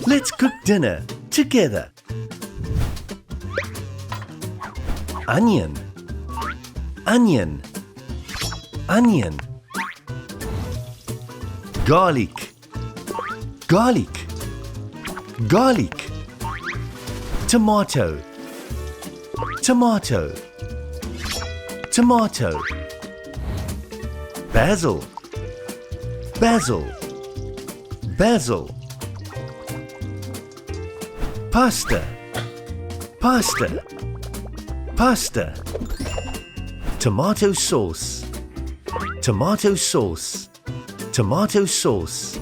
Let's cook dinner together. Onion, onion, onion. Garlic, garlic, garlic. Tomato, tomato, tomato. Basil, basil, basil. Pasta, pasta, pasta. Tomato sauce, tomato sauce, tomato sauce.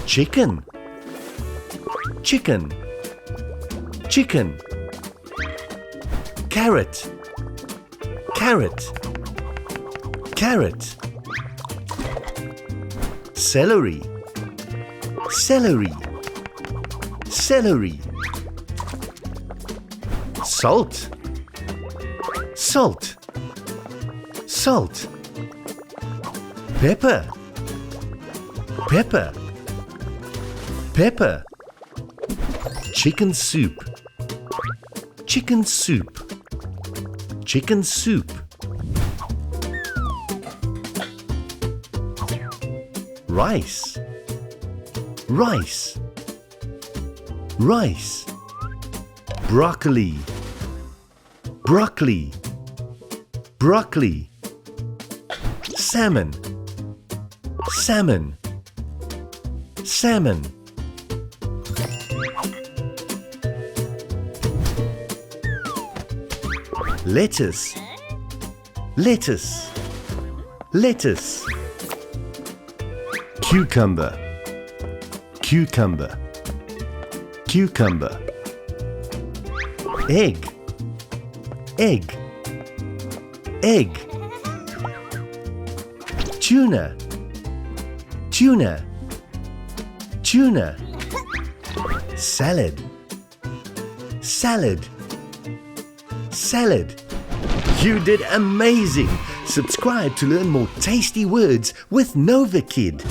Chicken, chicken, chicken. Carrot, carrot, carrot. Celery, celery, celery. Salt, salt, salt. Pepper, pepper, pepper. Chicken soup, chicken soup, chicken soup. Rice, rice, rice. Broccoli, broccoli, broccoli. Salmon, salmon, salmon. Lettuce, lettuce, lettuce. Cucumber, cucumber, cucumber. Egg, egg, egg. Tuna, tuna, tuna. Salad, salad, salad. You did amazing! Subscribe to learn more tasty words with Novakid.